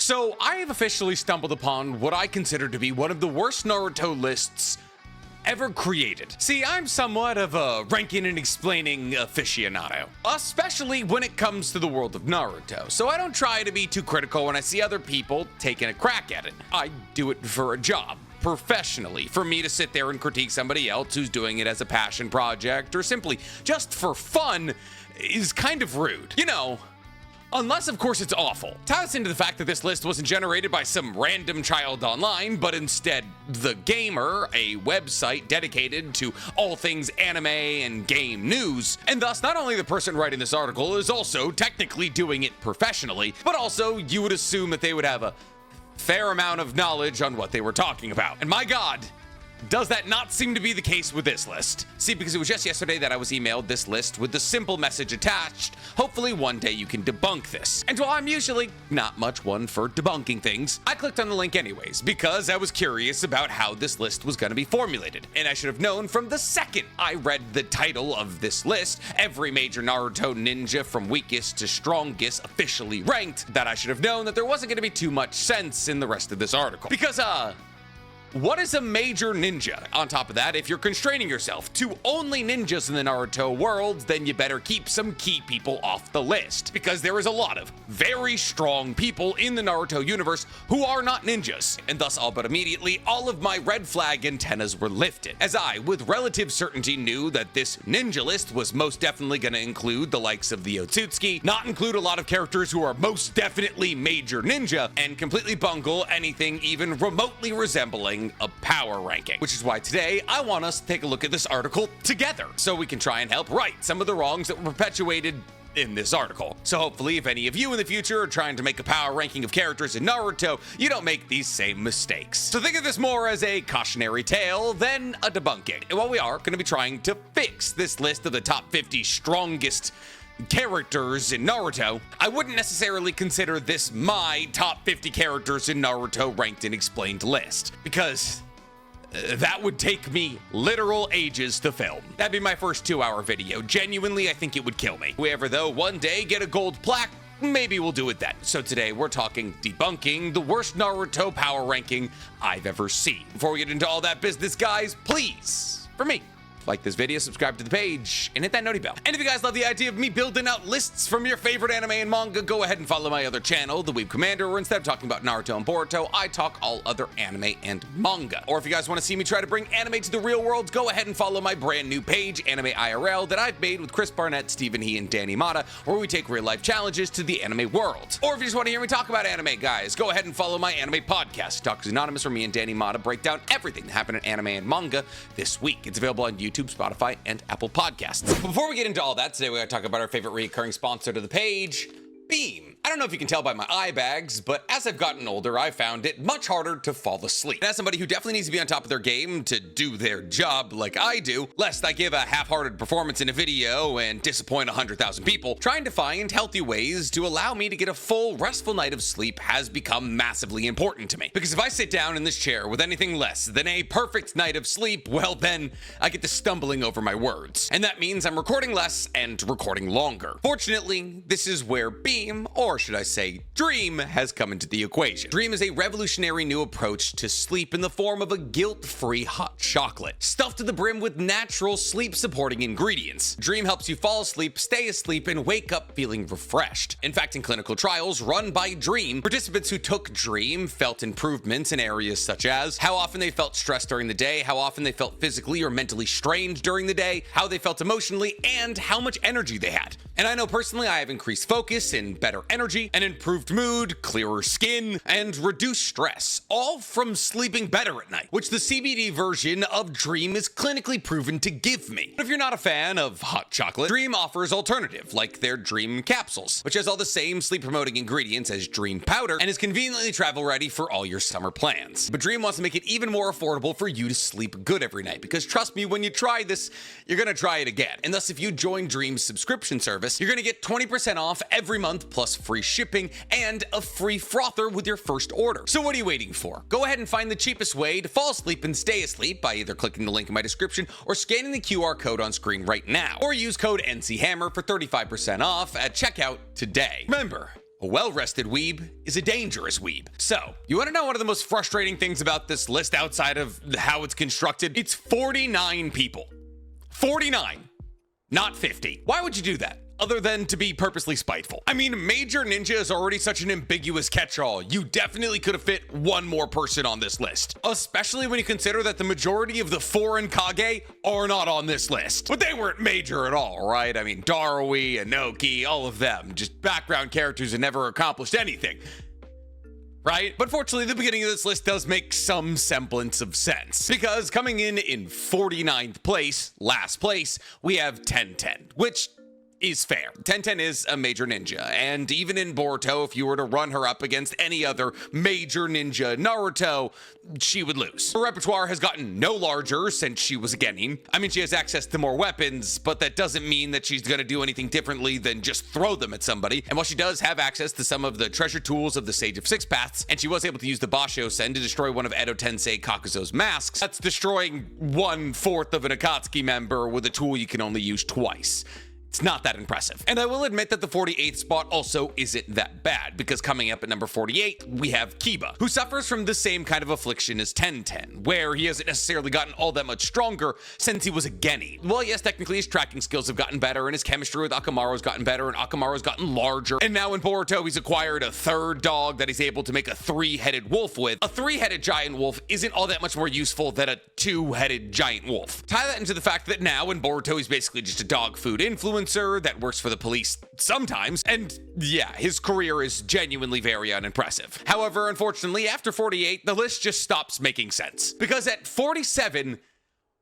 So I have officially stumbled upon what I consider to be one of the worst Naruto lists ever created. See, I'm somewhat of a ranking and explaining aficionado, especially when it comes to the world of Naruto. So I don't try to be too critical when I see other people taking a crack at it. I do it for a job. Professionally, for me to sit there and critique somebody else who's doing it as a passion project or simply just for fun is kind of rude. You know, unless, of course, it's awful. Tie us into the fact that this list wasn't generated by some random child online, but instead The Gamer, a website dedicated to all things anime and game news. And thus, not only the person writing this article is also technically doing it professionally, but also you would assume that they would have a fair amount of knowledge on what they were talking about. And my God, does that not seem to be the case with this list? See, because it was just yesterday that I was emailed this list with the simple message attached. Hopefully one day you can debunk this. And while I'm usually not much one for debunking things, I clicked on the link anyways because I was curious about how this list was going to be formulated. And I should have known from the second I read the title of this list, every major Naruto ninja from weakest to strongest officially ranked, that I should have known that there wasn't going to be too much sense in the rest of this article. Because, what is a major ninja? On top of that, if you're constraining yourself to only ninjas in the Naruto world, then you better keep some key people off the list, because there is a lot of very strong people in the Naruto universe who are not ninjas, and thus all but immediately all of my red flag antennas were lifted, as I, with relative certainty, knew that this ninja list was most definitely going to include the likes of the Otsutsuki, not include a lot of characters who are most definitely major ninja, and completely bungle anything even remotely resembling a power ranking, which is why today I want us to take a look at this article together so we can try and help right some of the wrongs that were perpetuated in this article. So hopefully if any of you in the future are trying to make a power ranking of characters in Naruto, you don't make these same mistakes. So think of this more as a cautionary tale than a debunking. And while we are going to be trying to fix this list of the top 50 strongest characters in Naruto, I wouldn't necessarily consider this my top 50 characters in Naruto ranked and explained list, because that would take me literal ages to film. That'd be my first 2-hour video. Genuinely, I think it would kill me. If we ever, though, one day get a gold plaque, maybe we'll do it then. So today we're talking debunking the worst Naruto power ranking I've ever seen. Before we get into all that business, guys, please, for me, like this video, subscribe to the page, and hit that noti bell. And if you guys love the idea of me building out lists from your favorite anime and manga, go ahead and follow my other channel, The Weeb Commander, where instead of talking about Naruto and Boruto, I talk all other anime and manga. Or if you guys want to see me try to bring anime to the real world, go ahead and follow my brand new page, Anime IRL, that I've made with Chris Barnett, Stephen He, and Danny Mata, where we take real life challenges to the anime world. Or if you just want to hear me talk about anime, guys, go ahead and follow my anime podcast, Talk is Anonymous, where me and Danny Mata break down everything that happened in anime and manga this week. It's available on YouTube, Spotify, and Apple Podcasts. Before we get into all that, today we're going to talk about our favorite recurring sponsor to the page, Beam. I don't know if you can tell by my eye bags, but as I've gotten older, I found it much harder to fall asleep. And as somebody who definitely needs to be on top of their game to do their job like I do, lest I give a half-hearted performance in a video and disappoint 100,000 people, trying to find healthy ways to allow me to get a full, restful night of sleep has become massively important to me. Because if I sit down in this chair with anything less than a perfect night of sleep, well then, I get to stumbling over my words. And that means I'm recording less and recording longer. Fortunately, this is where Beam, or should I say Dream, has come into the equation. Dream is a revolutionary new approach to sleep in the form of a guilt-free hot chocolate, stuffed to the brim with natural sleep-supporting ingredients. Dream helps you fall asleep, stay asleep, and wake up feeling refreshed. In fact, in clinical trials run by Dream, participants who took Dream felt improvements in areas such as how often they felt stressed during the day, how often they felt physically or mentally strained during the day, how they felt emotionally, and how much energy they had. And I know personally I have increased focus and better energy, an improved mood, clearer skin, and reduced stress, all from sleeping better at night, which the CBD version of Dream is clinically proven to give me. But if you're not a fan of hot chocolate, Dream offers alternative, like their Dream capsules, which has all the same sleep-promoting ingredients as Dream powder and is conveniently travel-ready for all your summer plans. But Dream wants to make it even more affordable for you to sleep good every night, because trust me, when you try this, you're gonna try it again. And thus, if you join Dream's subscription service, you're gonna get 20% off every month, plus free shipping and a free frother with your first order. So what are you waiting for? Go ahead and find the cheapest way to fall asleep and stay asleep by either clicking the link in my description or scanning the QR code on screen right now, or use code NCHammer for 35% off at checkout today. Remember, A well-rested weeb is a dangerous weeb. So, you want to know one of the most frustrating things about this list outside of how it's constructed? It's 49 people. 49, not 50. Why would you do that? Other than to be purposely spiteful. I mean, Major Ninja is already such an ambiguous catch-all. You definitely could have fit one more person on this list. Especially when you consider that the majority of the foreign Kage are not on this list. But they weren't major at all, right? I mean, Darui, Inoki, all of them. Just background characters who never accomplished anything. Right? But fortunately, the beginning of this list does make some semblance of sense. Because coming in 49th place, last place, we have 1010, which is fair. 1010 is a major ninja, and even in Boruto, if you were to run her up against any other major ninja Naruto, she would lose. Her repertoire has gotten no larger since she was a genin. I mean, she has access to more weapons, but that doesn't mean that she's gonna do anything differently than just throw them at somebody. And while she does have access to some of the treasure tools of the Sage of Six Paths, and she was able to use the Basho Sen to destroy one of Edo Tensei Kakuzo's masks, that's destroying 1/4 of an Akatsuki member with a tool you can only use twice. It's not that impressive. And I will admit that the 48th spot also isn't that bad, because coming up at number 48, we have Kiba, who suffers from the same kind of affliction as 1010, where he hasn't necessarily gotten all that much stronger since he was a genin. Well, yes, technically his tracking skills have gotten better, and his chemistry with Akamaru's gotten better, and Akamaru's gotten larger, and now in Boruto, he's acquired a third dog that he's able to make a 3-headed wolf with. A 3-headed giant wolf isn't all that much more useful than a 2-headed giant wolf. Tie that into the fact that now in Boruto, he's basically just a dog food influencer that works for the police sometimes, and yeah, his career is genuinely very unimpressive. However, unfortunately, after 48, the list just stops making sense. Because at 47,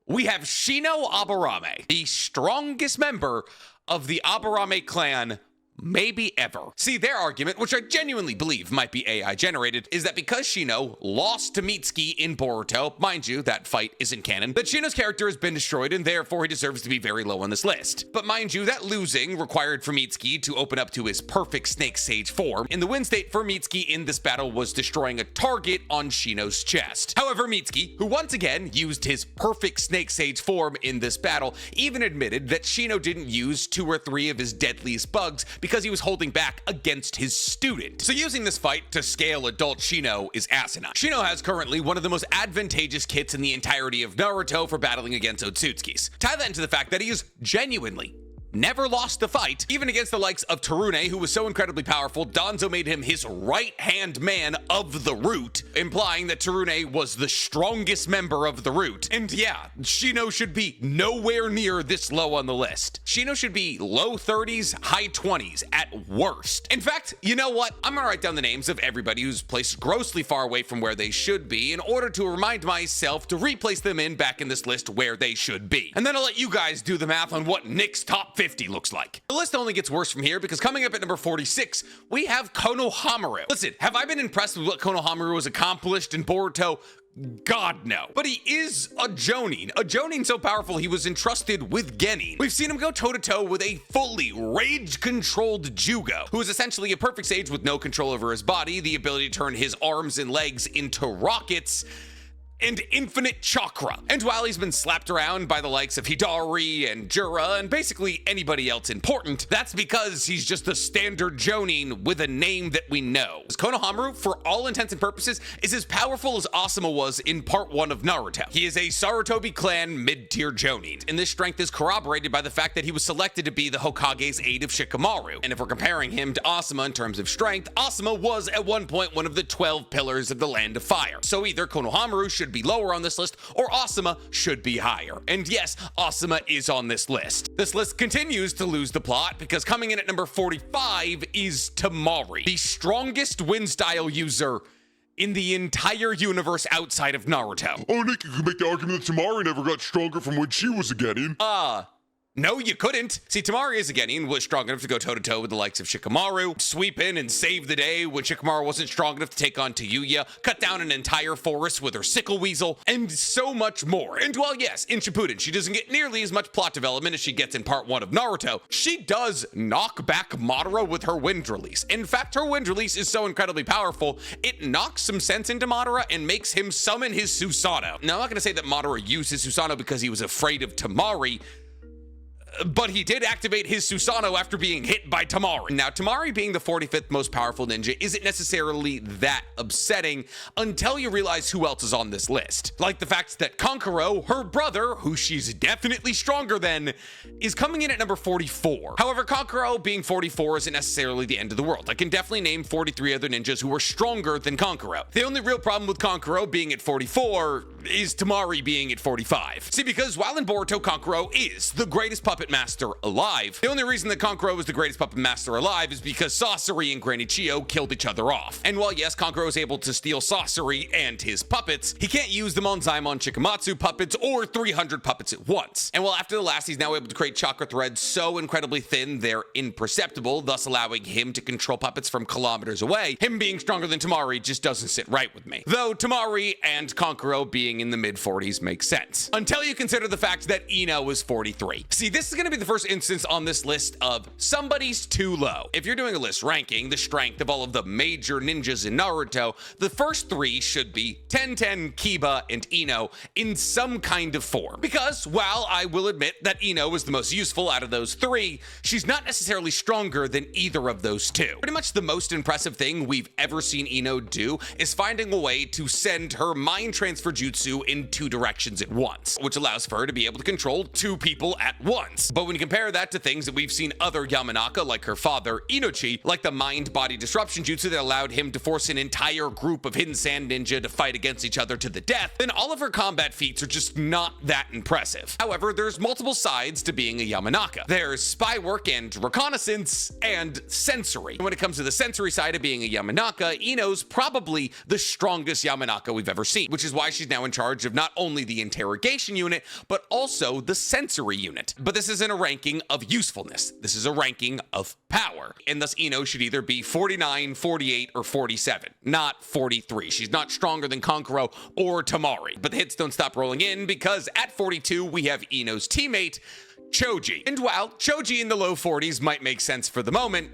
we have Shino Aburame, the strongest member of the Aburame clan maybe ever. See, their argument, which I genuinely believe might be AI generated, is that because Shino lost to Mitsuki in Boruto, mind you, that fight isn't canon, that Shino's character has been destroyed and therefore he deserves to be very low on this list. But mind you, that losing required for Mitsuki to open up to his perfect Snake Sage form, and the win state for Mitsuki in this battle was destroying a target on Shino's chest. However, Mitsuki, who once again used his perfect Snake Sage form in this battle, even admitted that Shino didn't use 2 or 3 of his deadliest bugs because he was holding back against his student. So using this fight to scale adult Shino is asinine. Shino has currently one of the most advantageous kits in the entirety of Naruto for battling against Otsutskis. Tie that into the fact that he is genuinely never lost a fight, even against the likes of Tarune, who was so incredibly powerful, Danzo made him his right-hand man of the root, implying that Tarune was the strongest member of the root. And yeah, Shino should be nowhere near this low on the list. Shino should be low 30s, high 20s at worst. In fact, you know what? I'm gonna write down the names of everybody who's placed grossly far away from where they should be in order to remind myself to replace them back in this list where they should be. And then I'll let you guys do the math on what Nick's top 50 looks like. The list only gets worse from here because coming up at number 46, we have Konohamaru. Listen, have I been impressed with what Konohamaru has accomplished in Boruto? God, no. But he is a Jonin so powerful he was entrusted with Genin. We've seen him go toe-to-toe with a fully rage-controlled Jugo, who is essentially a perfect sage with no control over his body, the ability to turn his arms and legs into rockets, and infinite chakra. And while he's been slapped around by the likes of Hidari and Jura and basically anybody else important, that's because he's just a standard Jonin with a name that we know. Konohamaru, for all intents and purposes, is as powerful as Asuma was in part 1 of Naruto. He is a Sarutobi clan mid-tier Jonin, and this strength is corroborated by the fact that he was selected to be the Hokage's aide of Shikamaru. And if we're comparing him to Asuma in terms of strength, Asuma was at one point one of the 12 pillars of the Land of Fire. So either Konohamaru should be lower on this list, or Asuma should be higher. And yes, Asuma is on this list. This list continues to lose the plot because coming in at number 45 is Temari, the strongest wind style user in the entire universe outside of Naruto. Oh, Nick, you could make the argument that Temari never got stronger from when she was a genin. No, you couldn't. See, Temari is a genin, was strong enough to go toe-to-toe with the likes of Shikamaru, sweep in and save the day when Shikamaru wasn't strong enough to take on Tayuya, cut down an entire forest with her sickle weasel, and so much more. And while yes, in Shippuden, she doesn't get nearly as much plot development as she gets in part 1 of Naruto, she does knock back Madara with her wind release. In fact, her wind release is so incredibly powerful, it knocks some sense into Madara and makes him summon his Susanoo. Now, I'm not gonna say that Madara used his Susanoo because he was afraid of Temari. but he did activate his Susanoo after being hit by Tamari. Now, Tamari being the 45th most powerful ninja isn't necessarily that upsetting until you realize who else is on this list. Like the fact that Kankuro, her brother, who she's definitely stronger than, is coming in at number 44. However, Kankuro being 44 isn't necessarily the end of the world. I can definitely name 43 other ninjas who are stronger than Kankuro. The only real problem with Kankuro being at 44 is Tamari being at 45. See, because while in Boruto, Kankuro is the greatest puppet master alive, the only reason that Kankuro is the greatest puppet master alive is because Sasori and Granny Chiyo killed each other off. And while yes, Kankuro is able to steal Sasori and his puppets, he can't use them on Zaimon Shikamatsu puppets or 300 puppets at once. And while after the last, he's now able to create chakra threads so incredibly thin they're imperceptible, thus allowing him to control puppets from kilometers away, him being stronger than Tamari just doesn't sit right with me. Though Tamari and Kankuro being in the mid-40s makes sense. Until you consider the fact that Ino is 43. See, this is going to be the first instance on this list of somebody's too low. If you're doing a list ranking the strength of all of the major ninjas in Naruto, the first three should be Tenten, Kiba, and Ino in some kind of form. Because while I will admit that Ino is the most useful out of those three, she's not necessarily stronger than either of those two. Pretty much the most impressive thing we've ever seen Ino do is finding a way to send her mind transfer jutsu in two directions at once, which allows for her to be able to control two people at once. But when you compare that to things that we've seen other Yamanaka, like her father Inochi, like the mind-body disruption jutsu that allowed him to force an entire group of hidden sand ninja to fight against each other to the death, then all of her combat feats are just not that impressive. However, there's multiple sides to being a Yamanaka. There's spy work and reconnaissance and sensory. And when it comes to the sensory side of being a Yamanaka, Ino's probably the strongest Yamanaka we've ever seen, which is why she's now in charge of not only the interrogation unit, but also the sensory unit. But this isn't a ranking of usefulness. This is a ranking of power. And thus Ino should either be 49, 48, or 47, not 43. She's not stronger than Kankuro or Tamari. But the hits don't stop rolling in because at 42, we have Ino's teammate, Choji. And while Choji in the low 40s might make sense for the moment,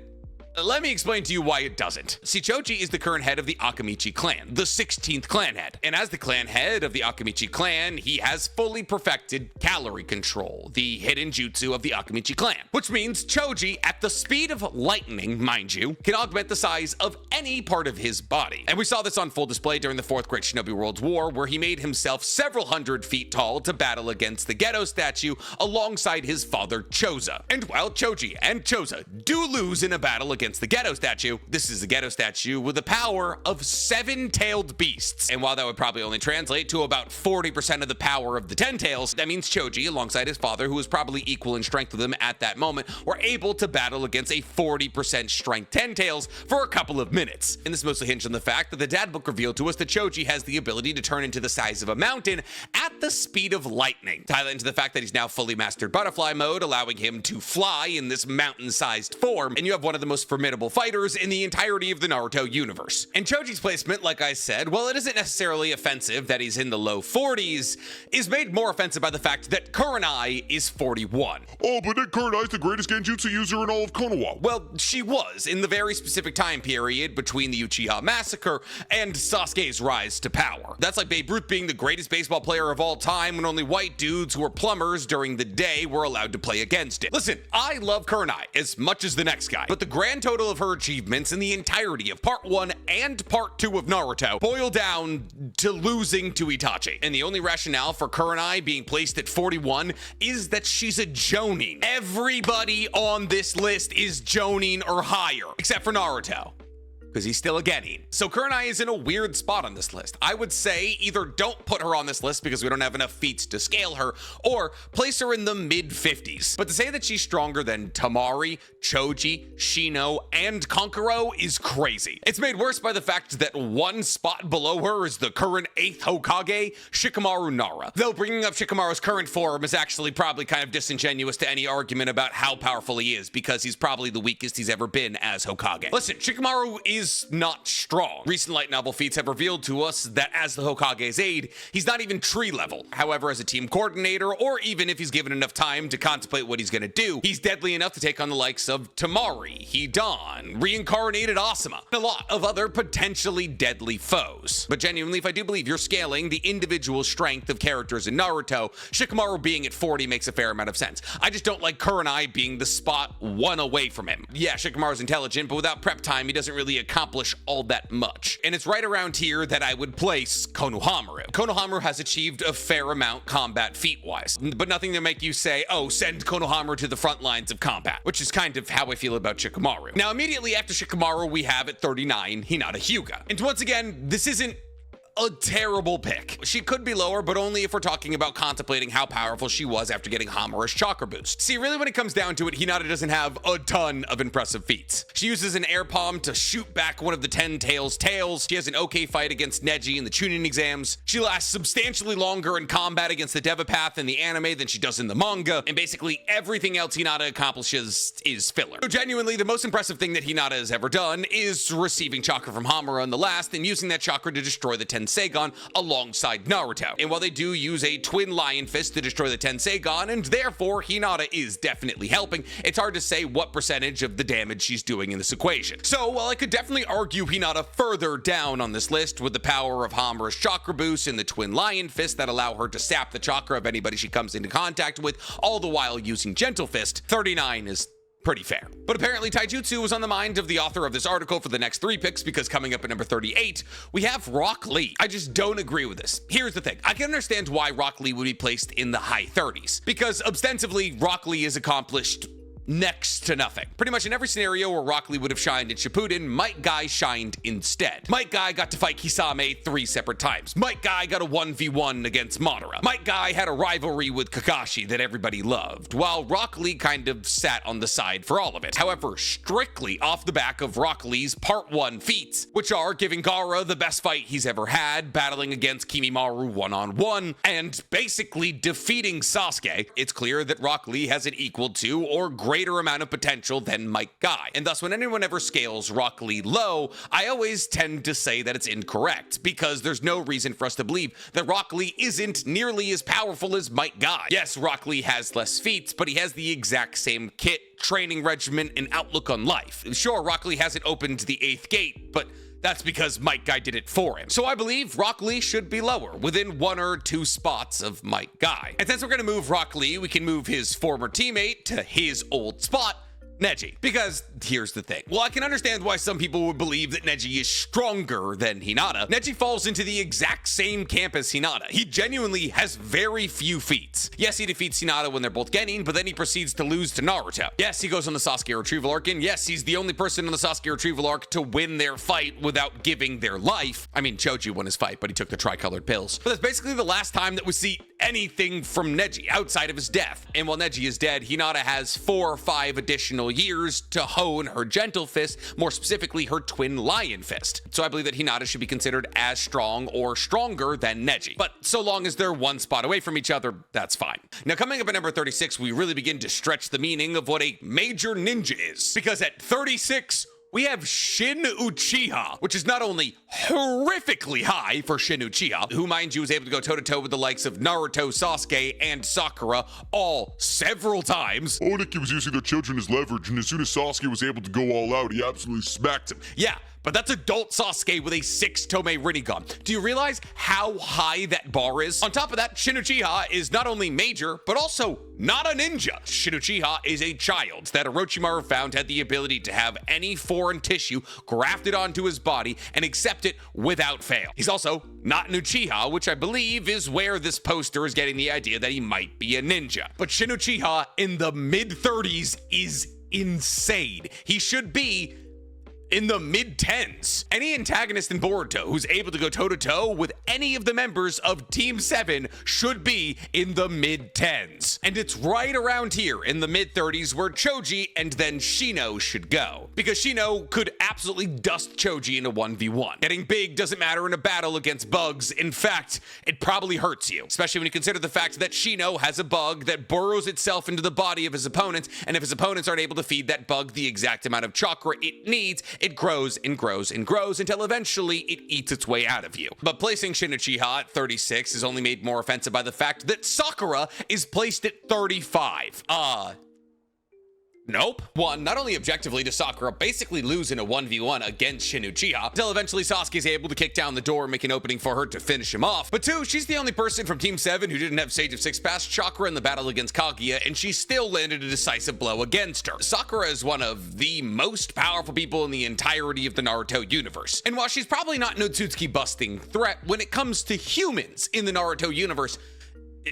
let me explain to you why it doesn't. See, Choji is the current head of the Akamichi clan, the 16th clan head. And as the clan head of the Akamichi clan, he has fully perfected calorie control, the hidden jutsu of the Akamichi clan. Which means Choji, at the speed of lightning, mind you, can augment the size of any part of his body. And we saw this on full display during the 4th Great Shinobi World War, where he made himself several hundred feet tall to battle against the Ghetto statue alongside his father Choza. And while Choji and Choza do lose in a battle against the Ghetto statue, this is the Ghetto statue with the power of 7-tailed beasts. And while that would probably only translate to about 40% of the power of the 10 tails, that means Choji, alongside his father, who was probably equal in strength with him at that moment, were able to battle against a 40% strength 10 tails for a couple of minutes. And this mostly hinged on the fact that the dad book revealed to us that Choji has the ability to turn into the size of a mountain at the speed of lightning. Tie that into the fact that he's now fully mastered butterfly mode, allowing him to fly in this mountain-sized form, and you have one of the most formidable fighters in the entirety of the Naruto universe. And Choji's placement, like I said, while it isn't necessarily offensive that he's in the low 40s, is made more offensive by the fact that Kurenai is 41. Oh, but Nick Kurenai's the greatest genjutsu user in all of Konoha. Well, she was in the very specific time period between the Uchiha Massacre and Sasuke's rise to power. That's like Babe Ruth being the greatest baseball player of all time when only white dudes who were plumbers during the day were allowed to play against it. Listen, I love Kurenai as much as the next guy, but the grand total of her achievements in the entirety of Part 1 and Part 2 of Naruto boil down to losing to Itachi. And the only rationale for Kurenai being placed at 41 is that she's a Jonin. Everybody on this list is Jonin or higher, except for Naruto, because he's still a Genin. So Kurenai is in a weird spot on this list. I would say either don't put her on this list because we don't have enough feats to scale her, or place her in the mid-50s. But to say that she's stronger than Tamari, Choji, Shino, and Kankuro is crazy. It's made worse by the fact that one spot below her is the current 8th Hokage, Shikamaru Nara. Though bringing up Shikamaru's current form is actually probably kind of disingenuous to any argument about how powerful he is, because he's probably the weakest he's ever been as Hokage. Listen, Shikamaru is is not strong. Recent light novel feats have revealed to us that as the Hokage's aide, he's not even tree level. However, as a team coordinator, or even if he's given enough time to contemplate what he's gonna do, he's deadly enough to take on the likes of Temari, Hidan, reincarnated Asuma, and a lot of other potentially deadly foes. But genuinely, if I do believe you're scaling the individual strength of characters in Naruto, Shikamaru being at 40 makes a fair amount of sense. I just don't like Kurenai being the spot one away from him. Yeah, Shikamaru's intelligent, but without prep time, he doesn't really accomplish all that much. And it's right around here that I would place Konohamaru. Konohamaru has achieved a fair amount combat feat-wise, but nothing to make you say, oh, send Konohamaru to the front lines of combat, which is kind of how I feel about Shikamaru. Now, immediately after Shikamaru, we have at 39, Hinata Hyuga. And once again, this isn't a terrible pick. She could be lower, but only if we're talking about contemplating how powerful she was after getting Hamura's chakra boost. See, really when it comes down to it, Hinata doesn't have a ton of impressive feats. She uses an air palm to shoot back one of the 10 tails tails. She has an okay fight against Neji in the Chunin exams. She lasts substantially longer in combat against the Devapath in the anime than she does in the manga, and basically everything else Hinata accomplishes is filler. So genuinely, the most impressive thing that Hinata has ever done is receiving chakra from Hamura in the last and using that chakra to destroy the 10 Seigon alongside Naruto. And while they do use a twin lion fist to destroy the 10 Seigon, and therefore Hinata is definitely helping, it's hard to say what percentage of the damage she's doing in this equation. So while I could definitely argue Hinata further down on this list with the power of Hamura's chakra boost and the twin lion fist that allow her to sap the chakra of anybody she comes into contact with, all the while using gentle fist, 39 is pretty fair. But apparently taijutsu was on the mind of the author of this article for the next 3 picks, because coming up at number 38, we have Rock Lee. I just don't agree with this. Here's the thing. I can understand why Rock Lee would be placed in the high 30s, because ostensibly Rock Lee is accomplished next to nothing. Pretty much in every scenario where Rock Lee would have shined in Shippuden, Might Guy shined instead. Might Guy got to fight Kisame 3 separate times. Might Guy got a 1v1 against Madara. Might Guy had a rivalry with Kakashi that everybody loved, while Rock Lee kind of sat on the side for all of it. However, strictly off the back of Rock Lee's Part 1 feats, which are giving Gaara the best fight he's ever had, battling against Kimimaru one-on-one, and basically defeating Sasuke, it's clear that Rock Lee has an equal to or greater amount of potential than Might Guy. And thus, when anyone ever scales Rock Lee low, I always tend to say that it's incorrect, because there's no reason for us to believe that Rock Lee isn't nearly as powerful as Might Guy. Yes, Rock Lee has less feats, but he has the exact same kit, training regimen, and outlook on life. Sure, Rock Lee hasn't opened the 8th gate, but that's because Might Guy did it for him. So I believe Rock Lee should be lower, within 1 or 2 spots of Might Guy. And since we're gonna move Rock Lee, we can move his former teammate to his old spot, Neji. Because here's the thing. Well, I can understand why some people would believe that Neji is stronger than Hinata. Neji falls into the exact same camp as Hinata. He genuinely has very few feats. Yes, he defeats Hinata when they're both Genin, but then he proceeds to lose to Naruto. Yes, he goes on the Sasuke retrieval arc, and yes, he's the only person on the Sasuke retrieval arc to win their fight without giving their life. I mean, Choji won his fight, but he took the tricolored pills. But that's basically the last time that we see anything from Neji outside of his death. And while Neji is dead, Hinata has 4 or 5 additional years to hone her gentle fist, more specifically her twin lion fist. So I believe that Hinata should be considered as strong or stronger than Neji. But so long as they're 1 spot away from each other, that's fine. Now coming up at number 36, we really begin to stretch the meaning of what a major ninja is. Because at 36, we have Shin Uchiha, which is not only horrifically high for Shin Uchiha, who, mind you, is able to go toe-to-toe with the likes of Naruto, Sasuke, and Sakura, all several times. Oniki was using their children as leverage, and as soon as Sasuke was able to go all out, he absolutely smacked him. Yeah, but that's adult Sasuke with a 6-Tome Rinnegan. Do you realize how high that bar is? On top of that, Shin Uchiha is not only major, but also not a ninja. Shin Uchiha is a child that Orochimaru found had the ability to have any foreign tissue grafted onto his body and accept it without fail. He's also not an Uchiha, which I believe is where this poster is getting the idea that he might be a ninja. But Shin Uchiha in the mid-30s is insane. He should be in the mid-10s. Any antagonist in Boruto who's able to go toe-to-toe with any of the members of Team 7 should be in the mid-10s. And it's right around here in the mid-30s where Choji and then Shino should go. Because Shino could absolutely dust Choji in a 1v1. Getting big doesn't matter in a battle against bugs. In fact, it probably hurts you. Especially when you consider the fact that Shino has a bug that burrows itself into the body of his opponents, and if his opponents aren't able to feed that bug the exact amount of chakra it needs, it grows and grows and grows until eventually it eats its way out of you. But placing Shin Uchiha at 36 is only made more offensive by the fact that Sakura is placed at 35. Nope. One, not only objectively does Sakura basically lose in a 1v1 against Shin Uchiha, until eventually Sasuke's able to kick down the door and make an opening for her to finish him off. But two, she's the only person from Team 7 who didn't have Sage of 6 past Chakra in the battle against Kaguya, and she still landed a decisive blow against her. Sakura is one of the most powerful people in the entirety of the Naruto universe. And while she's probably not an Otsutsuki busting threat, when it comes to humans in the Naruto universe,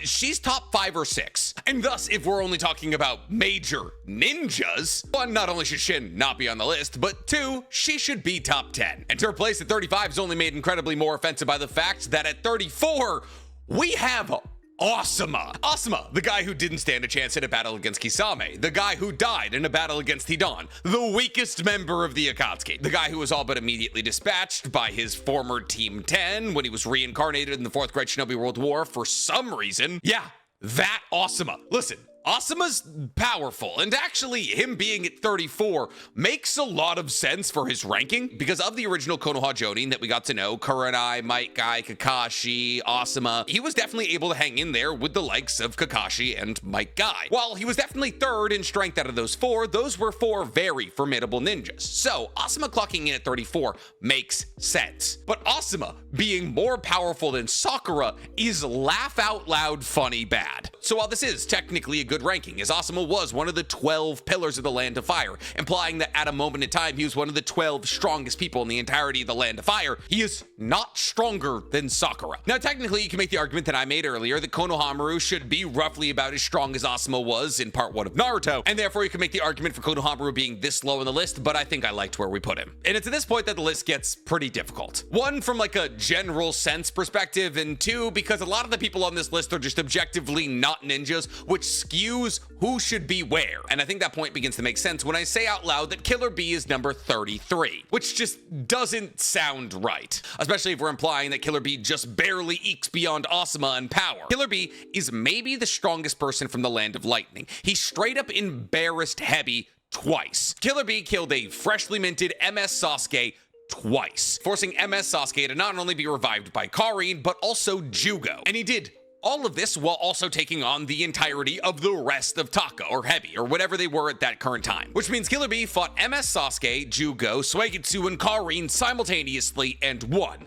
she's top 5 or 6. And thus, if we're only talking about major ninjas, one, not only should Shin not be on the list, but two, she should be top 10. And her place at 35 is only made incredibly more offensive by the fact that at 34, we have Asuma. Asuma, the guy who didn't stand a chance in a battle against Kisame, the guy who died in a battle against Hidan, the weakest member of the Akatsuki, the guy who was all but immediately dispatched by his former Team 10 when he was reincarnated in the Fourth Great Shinobi World War for some reason. Yeah, that Asuma. Listen, Asuma's powerful, and actually him being at 34 makes a lot of sense for his ranking because of the original Konoha Jonin that we got to know, Kurenai, Might Guy, Kakashi, Asuma. He was definitely able to hang in there with the likes of Kakashi and Might Guy. While he was definitely third in strength out of those four, those were four very formidable ninjas. So Asuma clocking in at 34 makes sense. But Asuma being more powerful than Sakura is laugh out loud funny bad. So while this is technically a good ranking, as Asuma was one of the 12 pillars of the Land of Fire, implying that at a moment in time he was one of the 12 strongest people in the entirety of the Land of Fire, he is not stronger than Sakura. Now technically you can make the argument that I made earlier that Konohamaru should be roughly about as strong as Asuma was in part 1 of Naruto, and therefore you can make the argument for Konohamaru being this low on the list, but I think I liked where we put him. And it's at this point that the list gets pretty difficult. One, from like a general sense perspective, and two, because a lot of the people on this list are just objectively not ninjas, which skews who should be where. And I think that point begins to make sense when I say out loud that Killer Bee is number 33, which just doesn't sound right, especially if we're implying that Killer Bee just barely ekes beyond Asuma in power. Killer Bee is maybe the strongest person from the Land of Lightning. He straight up embarrassed Hebi twice. Killer Bee killed a freshly minted MS Sasuke twice, forcing MS Sasuke to not only be revived by Karin, but also Jugo. And he did all of this while also taking on the entirety of the rest of Taka or Hebi or whatever they were at that current time. Which means Killer Bee fought MS Sasuke, Jugo, Suigetsu, and Karin simultaneously and won.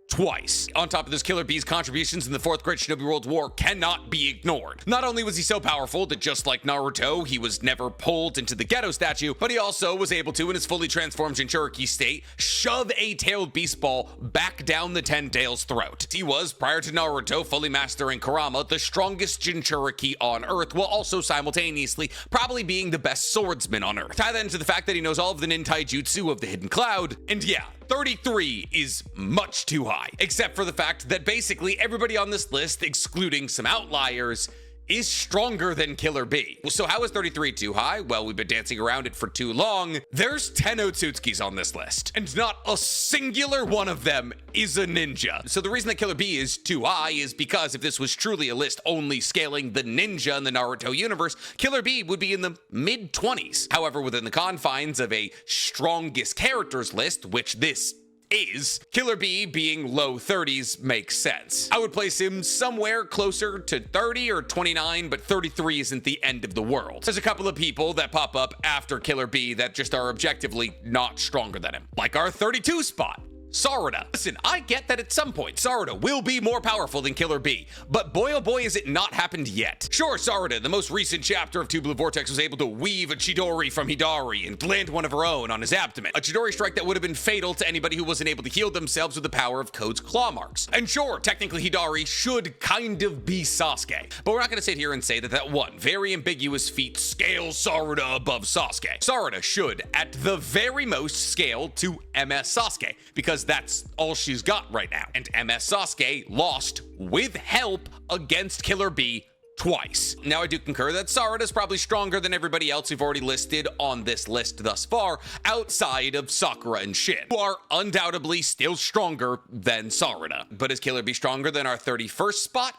Twice. On top of this, Killer Bee's contributions in the Fourth Great Shinobi World War cannot be ignored. Not only was he so powerful that just like Naruto, he was never pulled into the ghetto statue, but he also was able to, in his fully transformed Jinchuriki state, shove a tailed beast ball back down the Ten Tails' throat. He was, prior to Naruto fully mastering Kurama, the strongest Jinchuriki on Earth, while also simultaneously probably being the best swordsman on Earth. Tie that into the fact that he knows all of the nintaijutsu of the Hidden Cloud, and yeah, 33 is much too high, except for the fact that basically everybody on this list, excluding some outliers, is stronger than Killer Bee. So how is 33 too high? Well, we've been dancing around it for too long. There's 10 Otsutsukis on this list, and not a singular one of them is a ninja. So the reason that Killer Bee is too high is because if this was truly a list only scaling the ninja in the Naruto universe, Killer Bee would be in the mid-20s. However, within the confines of a strongest characters list, which this is, Killer Bee being low 30s makes sense. I would place him somewhere closer to 30 or 29, but 33 isn't the end of the world. There's a couple of people that pop up after Killer Bee that just are objectively not stronger than him, like our 32 spot, Sarada. Listen, I get that at some point Sarada will be more powerful than Killer Bee, but boy oh boy has it not happened yet. Sure, Sarada, the most recent chapter of Two Blue Vortex, was able to weave a Chidori from Hidari and land one of her own on his abdomen. A Chidori strike that would have been fatal to anybody who wasn't able to heal themselves with the power of Code's claw marks. And sure, technically Hidari should kind of be Sasuke, but we're not going to sit here and say that that one very ambiguous feat scales Sarada above Sasuke. Sarada should, at the very most, scale to MS Sasuke, because that's all she's got right now. And MS Sasuke lost with help against Killer Bee twice. Now, I do concur that Sarada's probably stronger than everybody else we've already listed on this list thus far, outside of Sakura and Shin, who are undoubtedly still stronger than Sarada. But is Killer Bee stronger than our 31st spot?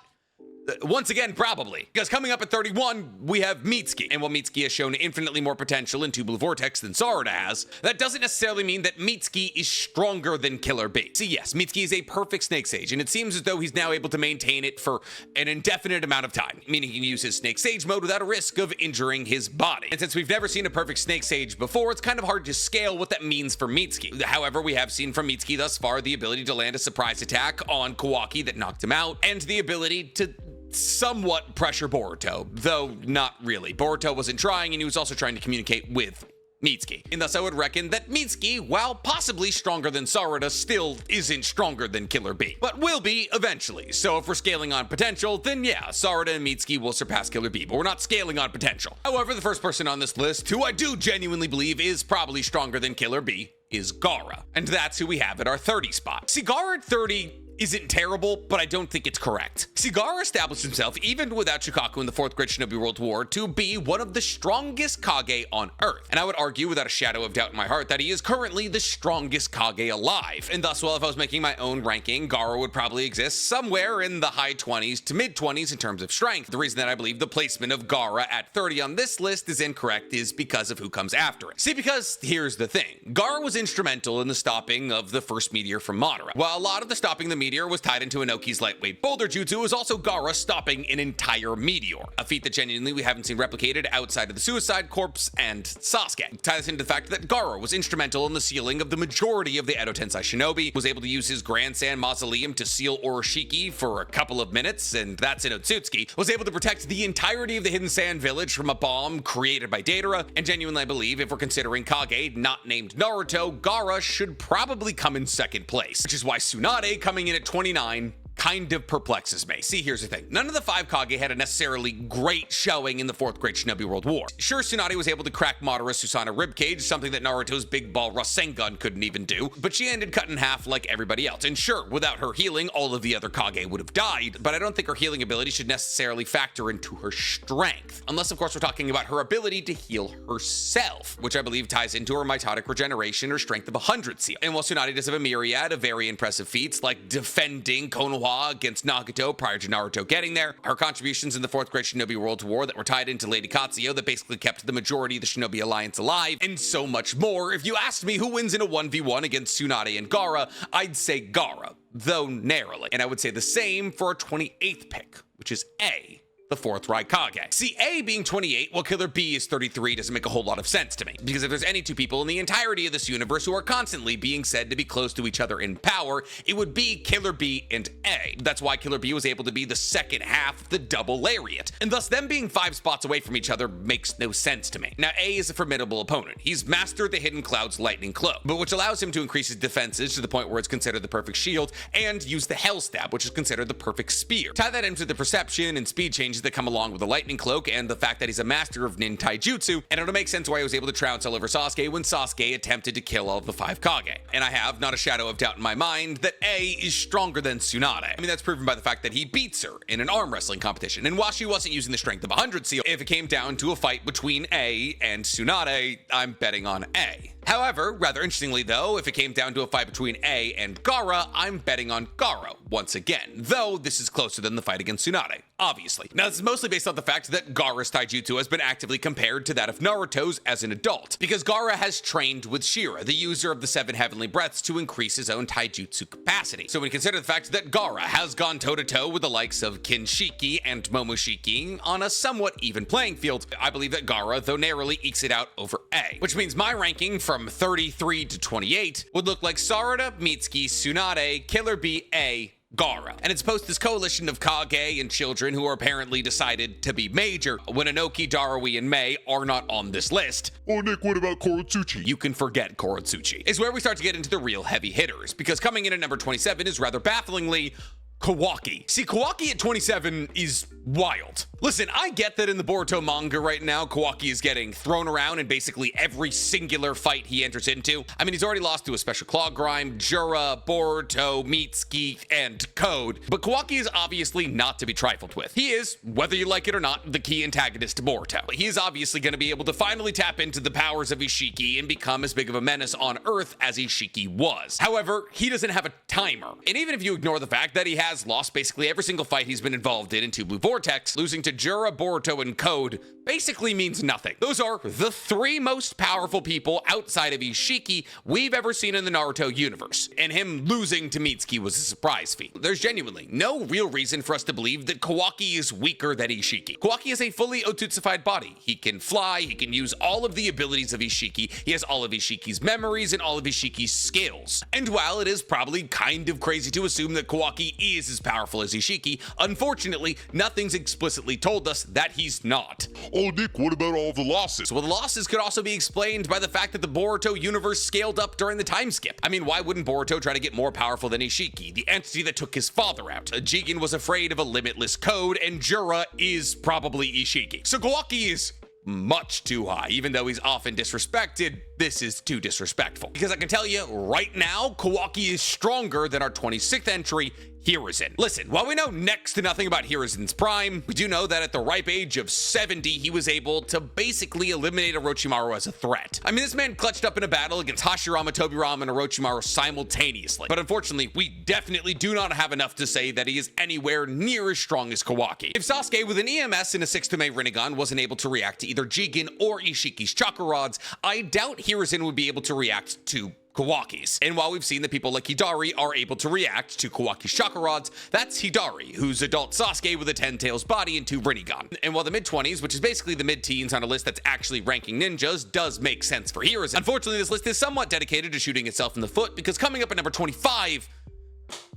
Once again, probably. Because coming up at 31, we have Mitsuki. And while Mitsuki has shown infinitely more potential in Tubular Vortex than Sarada has, that doesn't necessarily mean that Mitsuki is stronger than Killer B. See, yes, Mitsuki is a perfect Snake Sage, and it seems as though he's now able to maintain it for an indefinite amount of time, meaning he can use his Snake Sage mode without a risk of injuring his body. And since we've never seen a perfect Snake Sage before, it's kind of hard to scale what that means for Mitsuki. However, we have seen from Mitsuki thus far the ability to land a surprise attack on Kawaki that knocked him out, and the ability to somewhat pressure Boruto, though not really. Boruto wasn't trying, and he was also trying to communicate with Mitsuki. And thus I would reckon that Mitsuki, while possibly stronger than Sarada, still isn't stronger than Killer B, but will be eventually. So if we're scaling on potential, then yeah, Sarada and Mitsuki will surpass Killer B, but we're not scaling on potential. However, the first person on this list, who I do genuinely believe is probably stronger than Killer B, is Gaara. And that's who we have at our 30 spot. See, Gaara at 30 isn't terrible, but I don't think it's correct. See, Gaara established himself, even without Shukaku in the 4th Great Shinobi World War, to be one of the strongest Kage on Earth. And I would argue without a shadow of doubt in my heart that he is currently the strongest Kage alive. And thus, well, if I was making my own ranking, Gaara would probably exist somewhere in the high 20s to mid 20s in terms of strength. The reason that I believe the placement of Gaara at 30 on this list is incorrect is because of who comes after it. See, because here's the thing. Gaara was instrumental in the stopping of the first meteor from Madara. While a lot of the stopping the meteor was tied into Inoki's lightweight boulder jutsu, was also Gaara stopping an entire meteor, a feat that genuinely we haven't seen replicated outside of the Suicide Corps and Sasuke. Tie this into the fact that Gaara was instrumental in the sealing of the majority of the Edo Tensei shinobi, was able to use his Grand Sand Mausoleum to seal Oroshiki for a couple of minutes, and that's in Otsutsuki, was able to protect the entirety of the Hidden Sand Village from a bomb created by Deidara, and genuinely I believe if we're considering Kage not named Naruto, Gaara should probably come in second place, which is why Tsunade coming in at 29 kind of perplexes me. See, here's the thing. None of the 5 Kage had a necessarily great showing in the 4th Great Shinobi World War. Sure, Tsunade was able to crack Madara's Susanoo ribcage, something that Naruto's Big Ball Rasengan couldn't even do, but she ended cut in half like everybody else. And sure, without her healing, all of the other Kage would have died, but I don't think her healing ability should necessarily factor into her strength. Unless, of course, we're talking about her ability to heal herself, which I believe ties into her mitotic regeneration or strength of 100 seal. And while Tsunade does have a myriad of very impressive feats, like defending Konoha against Nagato prior to Naruto getting there, her contributions in the 4th Great Shinobi World War that were tied into Lady Katsuyo that basically kept the majority of the Shinobi Alliance alive, and so much more. If you asked me who wins in a 1v1 against Tsunade and Gaara, I'd say Gaara, though narrowly. And I would say the same for a 28th pick, which is A, the 4th Raikage. See, A being 28 while Killer B is 33 doesn't make a whole lot of sense to me, because if there's any two people in the entirety of this universe who are constantly being said to be close to each other in power, it would be Killer B and A. That's why Killer B was able to be the second half of the double lariat, and thus them being 5 spots away from each other makes no sense to me. Now, A is a formidable opponent. He's mastered the Hidden Cloud's lightning cloak, but which allows him to increase his defenses to the point where it's considered the perfect shield, and use the Hell Stab, which is considered the perfect spear. Tie that into the perception and speed changes that come along with the lightning cloak and the fact that he's a master of nin taijutsu, and it'll make sense why he was able to trounce all over Sasuke when Sasuke attempted to kill all of the 5 Kage. And I have not a shadow of doubt in my mind that A is stronger than Tsunade. I mean, that's proven by the fact that he beats her in an arm wrestling competition, and while she wasn't using the strength of 100 seal, if it came down to a fight between A and Tsunade, I'm betting on A. However, rather interestingly though, if it came down to a fight between A and Gaara, I'm betting on Gaara once again, though this is closer than the fight against Tsunade, obviously. Now, this is mostly based on the fact that Gaara's taijutsu has been actively compared to that of Naruto's as an adult, because Gaara has trained with Shira, the user of the 7 heavenly breaths, to increase his own taijutsu capacity. So when you consider the fact that Gaara has gone toe-to-toe with the likes of Kinshiki and Momoshiki on a somewhat even playing field, I believe that Gaara, though narrowly, ekes it out over A, which means my ranking from 33 to 28 would look like Sarada, Mitsuki, Tsunade, Killer B, A, Gaara. And it's post this coalition of Kage and children who are apparently decided to be major when Inoki, Darui, and Mei are not on this list. Oh, Nick, what about Korotsuchi? You can forget Korotsuchi. Is where we start to get into the real heavy hitters, because coming in at number 27 is rather bafflingly Kawaki. See, Kawaki at 27 is wild. Listen, I get that in the Boruto manga right now, Kawaki is getting thrown around in basically every singular fight he enters into. I mean, he's already lost to a Special Claw Grime, Jura, Boruto, Mitsuki, and Code, but Kawaki is obviously not to be trifled with. He is, whether you like it or not, the key antagonist to Boruto. He is obviously going to be able to finally tap into the powers of Ishiki and become as big of a menace on Earth as Ishiki was. However, he doesn't have a timer, and even if you ignore the fact that he has has lost basically every single fight he's been involved in Two Blue Vortex. Losing to Jura, Boruto, and Code basically means nothing. Those are the three most powerful people outside of Ishiki we've ever seen in the Naruto universe, and him losing to Mitsuki was a surprise feat. There's genuinely no real reason for us to believe that Kawaki is weaker than Ishiki. Kawaki is a fully Otsutsufied body. He can fly, he can use all of the abilities of Ishiki, he has all of Ishiki's memories and all of Ishiki's skills. And while it is probably kind of crazy to assume that Kawaki is as powerful as Ishiki, unfortunately, nothing's explicitly told us that he's not. Oh, Nick, what about all the losses? Well, the losses could also be explained by the fact that the Boruto universe scaled up during the time skip. I mean, why wouldn't Boruto try to get more powerful than Ishiki, the entity that took his father out? Jigen was afraid of a limitless code, and Jura is probably Ishiki. So Kawaki is much too high. Even though he's often disrespected, this is too disrespectful. Because I can tell you right now, Kawaki is stronger than our 26th entry, Hiruzen. Listen, while we know next to nothing about Hiruzen's prime, we do know that at the ripe age of 70, he was able to basically eliminate Orochimaru as a threat. I mean, this man clutched up in a battle against Hashirama, Tobirama, and Orochimaru simultaneously. But unfortunately, we definitely do not have enough to say that he is anywhere near as strong as Kawaki. If Sasuke with an EMS and a 6-Tome Rinnegan wasn't able to react to either Jigen or Ishiki's chakra rods, I doubt Hiruzen would be able to react to Kawaki's. And while we've seen that people like Hidari are able to react to Kawaki's chakra rods, that's Hidari, who's adult Sasuke with a 10 tails body and 2 Rinnegan. And while the mid-20s, which is basically the mid-teens on a list that's actually ranking ninjas, does make sense for Hiruzen, unfortunately this list is somewhat dedicated to shooting itself in the foot, because coming up at number 25,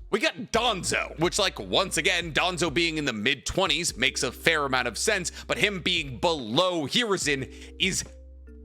we got Danzo, which, like, once again, Danzo being in the mid-20s makes a fair amount of sense, but him being below Hiruzen is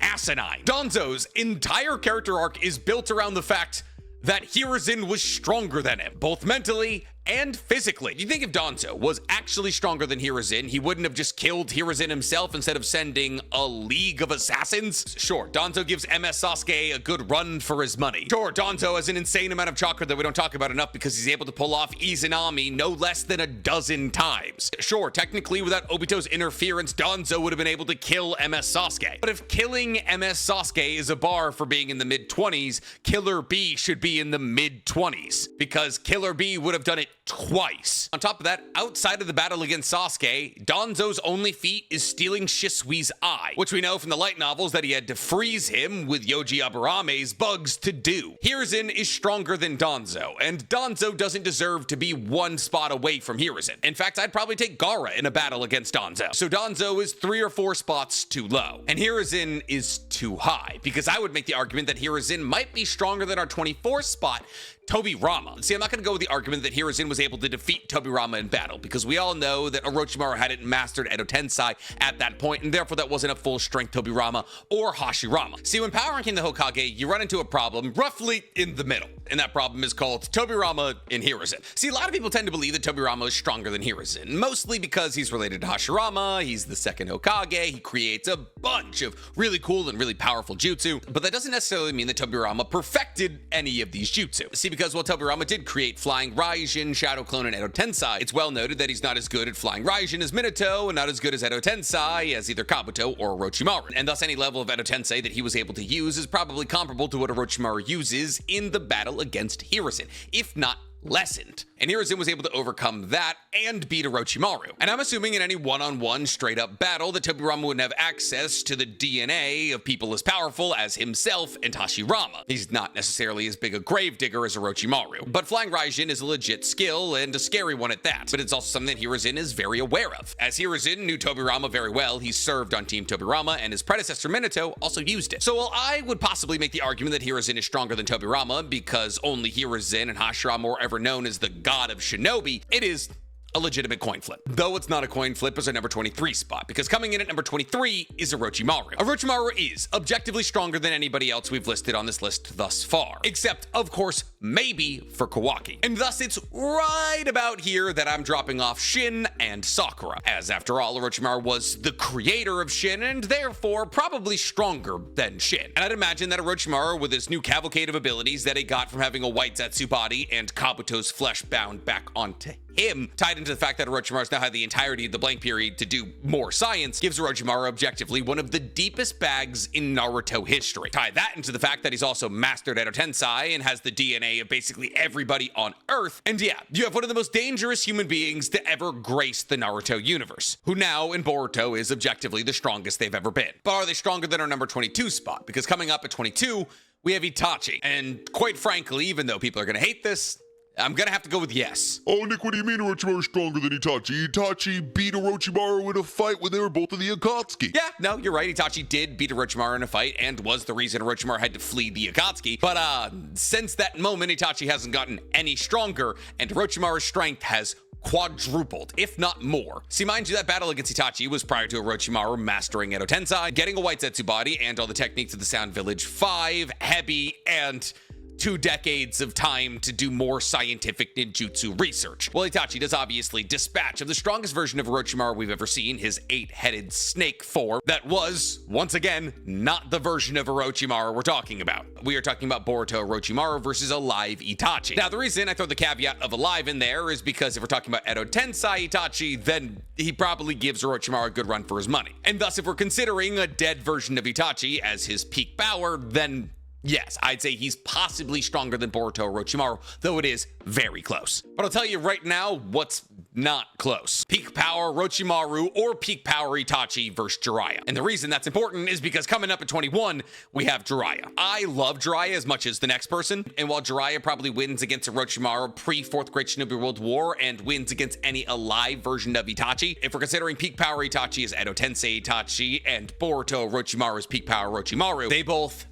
asinine. Danzo's entire character arc is built around the fact that Hiruzen was stronger than him, both mentally and physically. You think if Danzo was actually stronger than Hiruzen, he wouldn't have just killed Hiruzen himself instead of sending a league of assassins? Sure, Danzo gives MS Sasuke a good run for his money. Sure, Danzo has an insane amount of chakra that we don't talk about enough because he's able to pull off Izanami no less than a dozen times. Sure, technically without Obito's interference, Danzo would have been able to kill MS Sasuke. But if killing MS Sasuke is a bar for being in the mid-20s, Killer B should be in the mid-20s, because Killer B would have done it twice. On top of that, outside of the battle against Sasuke, Danzo's only feat is stealing Shisui's eye, which we know from the light novels that he had to freeze him with Yoji Aburame's bugs to do. Hiruzen is stronger than Danzo, and Danzo doesn't deserve to be one spot away from Hiruzen. In fact, I'd probably take Gaara in a battle against Danzo. So Danzo is 3 or 4 spots too low, and Hiruzen is too high, because I would make the argument that Hiruzen might be stronger than our 24th spot, Tobirama. See, I'm not going to go with the argument that Hiruzen was able to defeat Tobirama in battle, because we all know that Orochimaru hadn't mastered Edo Tensei at that point, and therefore that wasn't a full-strength Tobirama or Hashirama. See, when power ranking the Hokage, you run into a problem roughly in the middle, and that problem is called Tobirama and Hiruzen. See, a lot of people tend to believe that Tobirama is stronger than Hiruzen, mostly because he's related to Hashirama, he's the second Hokage, he creates a bunch of really cool and really powerful jutsu, but that doesn't necessarily mean that Tobirama perfected any of these jutsu. See, because while Tobirama did create Flying Raijin, Shadow Clone, and Edo Tensei, it's well noted that he's not as good at Flying Raijin as Minato, and not as good as Edo Tensei as either Kabuto or Orochimaru. And thus any level of Edo Tensei that he was able to use is probably comparable to what Orochimaru uses in the battle against Hiruzen, if not lessened. And Hiruzen was able to overcome that and beat Orochimaru. And I'm assuming in any one-on-one straight-up battle that Tobirama wouldn't have access to the DNA of people as powerful as himself and Hashirama. He's not necessarily as big a gravedigger as Orochimaru. But Flying Raijin is a legit skill, and a scary one at that. But it's also something that Hiruzen is very aware of. As Hiruzen knew Tobirama very well, he served on Team Tobirama, and his predecessor Minato also used it. So while I would possibly make the argument that Hiruzen is stronger than Tobirama because only Hiruzen and Hashirama were ever known as the god of shinobi, it is a legitimate coin flip. Though it's not a coin flip as our number 23 spot, because coming in at number 23 is Orochimaru. Orochimaru is objectively stronger than anybody else we've listed on this list thus far, except, of course, maybe for Kawaki. And thus it's right about here that I'm dropping off Shin and Sakura, as after all, Orochimaru was the creator of Shin and therefore probably stronger than Shin. And I'd imagine that Orochimaru, with his new cavalcade of abilities that he got from having a white Zetsu body and Kabuto's flesh bound back onto him, tied into the fact that Orochimaru's now had the entirety of the blank period to do more science gives Orochimaru objectively one of the deepest bags in Naruto history. Tie that into the fact that he's also mastered Edo Tensei and has the DNA of basically everybody on Earth. And yeah, you have one of the most dangerous human beings to ever grace the Naruto universe, who now in Boruto is objectively the strongest they've ever been. But are they stronger than our number 22 spot? Because coming up at 22, we have Itachi. And quite frankly, even though people are going to hate this, I'm gonna have to go with yes. Oh, Nick, what do you mean Orochimaru's stronger than Itachi? Itachi beat Orochimaru in a fight when they were both in the Akatsuki. Yeah, no, you're right. Itachi did beat Orochimaru in a fight and was the reason Orochimaru had to flee the Akatsuki. But since that moment, Itachi hasn't gotten any stronger, and Orochimaru's strength has quadrupled, if not more. See, mind you, that battle against Itachi was prior to Orochimaru mastering Edo Tensei, getting a White Zetsu body, and all the techniques of the Sound Village 5, Hebi, and 2 decades of time to do more scientific ninjutsu research. Well, Itachi does obviously dispatch of the strongest version of Orochimaru we've ever seen, his 8-headed snake form, that was, once again, not the version of Orochimaru we're talking about. We are talking about Boruto Orochimaru versus alive Itachi. Now, the reason I throw the caveat of alive in there is because if we're talking about Edo Tensei Itachi, then he probably gives Orochimaru a good run for his money. And thus, if we're considering a dead version of Itachi as his peak power, then yes, I'd say he's possibly stronger than Boruto Orochimaru, though it is very close. But I'll tell you right now what's not close. Peak power Orochimaru or peak power Itachi versus Jiraiya. And the reason that's important is because coming up at 21, we have Jiraiya. I love Jiraiya as much as the next person, and while Jiraiya probably wins against Orochimaru pre-4th Great Shinobi World War and wins against any alive version of Itachi, if we're considering peak power Itachi as Edo Tensei Itachi and Boruto Orochimaru's peak power Orochimaru, they both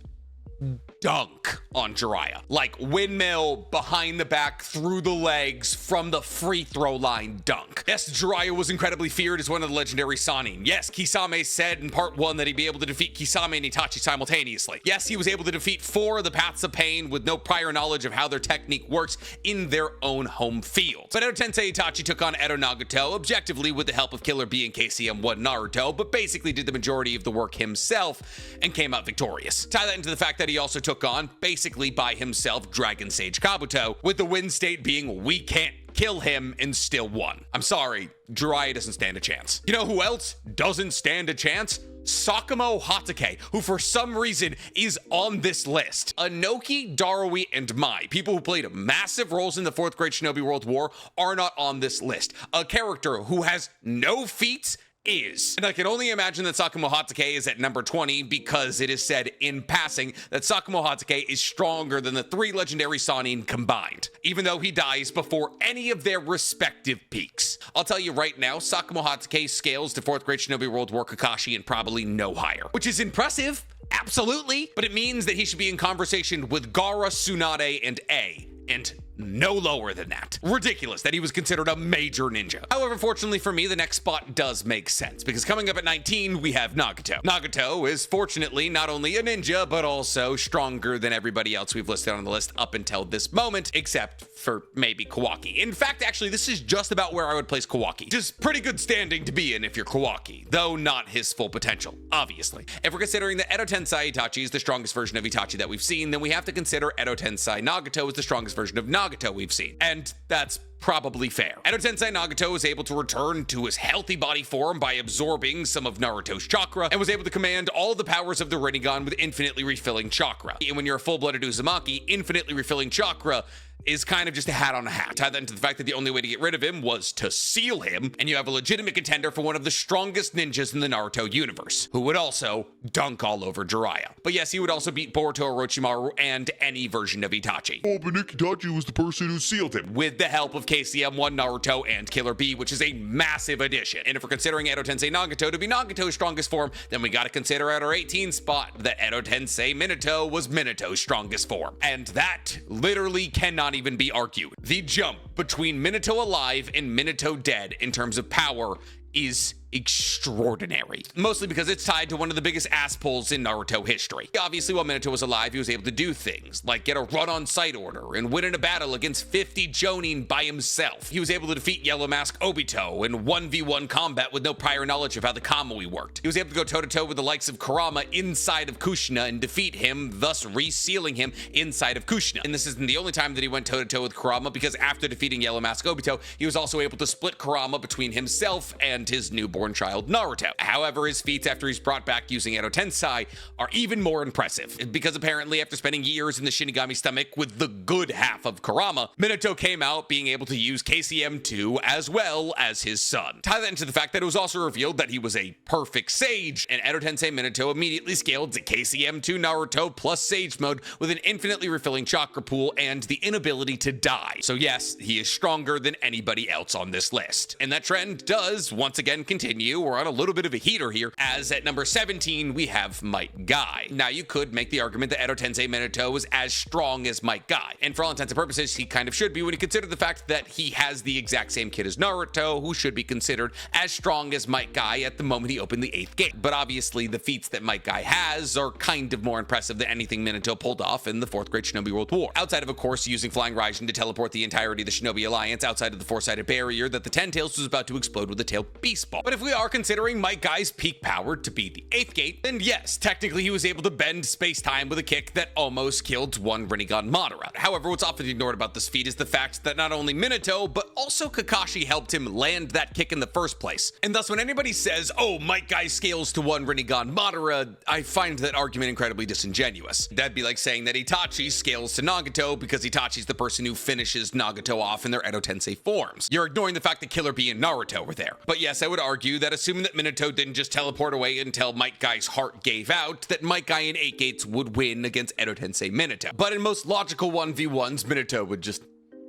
dunk on Jiraiya. Like windmill, behind the back, through the legs, from the free throw line dunk. Yes, Jiraiya was incredibly feared as one of the legendary Sannin. Yes, Kisame said in part 1 that he'd be able to defeat Kisame and Itachi simultaneously. Yes, he was able to defeat 4 of the Paths of Pain with no prior knowledge of how their technique works in their own home field. But Edo Tensei Itachi took on Edo Nagato, objectively with the help of Killer Bee and KCM1 Naruto, but basically did the majority of the work himself and came out victorious. Tie that into the fact that he also took on, basically by himself, Dragon Sage Kabuto, with the win state being we can't kill him and still won. I'm sorry, Jiraiya doesn't stand a chance. You know who else doesn't stand a chance? Sakamo Hatake, who for some reason is on this list. Anoki, Darui, and Mai, people who played massive roles in the 4th Great Shinobi World War, are not on this list. A character who has no feats is. And I can only imagine that Sakamo Hatake is at number 20 because it is said in passing that Sakamo Hatake is stronger than the 3 legendary Sannin combined, even though he dies before any of their respective peaks. I'll tell you right now, Sakamo Hatake scales to 4th Great Shinobi World War Kakashi and probably no higher, which is impressive, absolutely, but it means that he should be in conversation with Gaara, Tsunade, and A, and no lower than that. Ridiculous that he was considered a major ninja. However, fortunately for me, the next spot does make sense, because coming up at 19, we have Nagato. Nagato is fortunately not only a ninja, but also stronger than everybody else we've listed on the list up until this moment, except for maybe Kawaki. In fact, actually, this is just about where I would place Kawaki. Just pretty good standing to be in if you're Kawaki, though not his full potential, obviously. If we're considering that Edo Tensei Itachi is the strongest version of Itachi that we've seen, then we have to consider Edo Tensei Nagato as the strongest version of Nagato we've seen. And that's probably fair. Edo Tensei Nagato was able to return to his healthy body form by absorbing some of Naruto's chakra and was able to command all the powers of the Rinnegan with infinitely refilling chakra. And when you're a full-blooded Uzumaki, infinitely refilling chakra is kind of just a hat on a hat. Tie that into the fact that the only way to get rid of him was to seal him, and you have a legitimate contender for one of the strongest ninjas in the Naruto universe, who would also dunk all over Jiraiya. But yes, he would also beat Boruto Orochimaru and any version of Itachi. Oh, but Nick, Itachi was the person who sealed him. With the help of KCM1 Naruto and Killer Bee, which is a massive addition. And if we're considering Edo Tensei Nagato to be Nagato's strongest form, then we gotta consider at our 18 spot that Edo Tensei Minato was Minato's strongest form. And that literally cannot even be argued. The jump between Minato alive and Minato dead in terms of power is extraordinary, mostly because it's tied to one of the biggest ass pulls in Naruto history. Obviously, while Minato was alive, he was able to do things like get a run-on sight order and win in a battle against 50 Jonin by himself. He was able to defeat Yellow Mask Obito in 1v1 combat with no prior knowledge of how the Kamui worked. He was able to go toe-to-toe with the likes of Kurama inside of Kushina and defeat him, thus resealing him inside of Kushina. And this isn't the only time that he went toe-to-toe with Kurama, because after defeating Yellow Mask Obito, he was also able to split Kurama between himself and his newborn child Naruto. However, his feats after he's brought back using Edo Tensei are even more impressive, because apparently after spending years in the Shinigami stomach with the good half of Kurama, Minato came out being able to use KCM2 as well as his son. Tie that into the fact that it was also revealed that he was a perfect sage, and Edo Tensei Minato immediately scaled to KCM2 Naruto plus Sage Mode with an infinitely refilling chakra pool and the inability to die. So yes, he is stronger than anybody else on this list. And that trend does once again continue. We're on a little bit of a heater here, as at number 17 we have Might Guy. Now you could make the argument that Edo Tensei Minato is as strong as Might Guy, and for all intents and purposes he kind of should be when you consider the fact that he has the exact same kid as Naruto, who should be considered as strong as Might Guy at the moment he opened the 8th gate. But obviously the feats that Might Guy has are kind of more impressive than anything Minato pulled off in the 4th Great Shinobi World War. Outside of course using Flying Raijin to teleport the entirety of the Shinobi Alliance outside of the 4-sided barrier that the Ten Tails was about to explode with the Tail Beast Ball. But if we are considering Might Guy's peak power to be the 8th gate, then yes, technically he was able to bend space-time with a kick that almost killed one Rinnegan Madara. However, what's often ignored about this feat is the fact that not only Minato, but also Kakashi helped him land that kick in the first place. And thus when anybody says, oh, Might Guy scales to one Rinnegan Madara, I find that argument incredibly disingenuous. That'd be like saying that Itachi scales to Nagato because Itachi's the person who finishes Nagato off in their Edo Tensei forms. You're ignoring the fact that Killer Bee and Naruto were there. But yes, I would argue that assuming that Minato didn't just teleport away until Might Guy's heart gave out, that Might Guy in 8 gates would win against Edo Tensei Minato. But in most logical 1v1s, Minato would just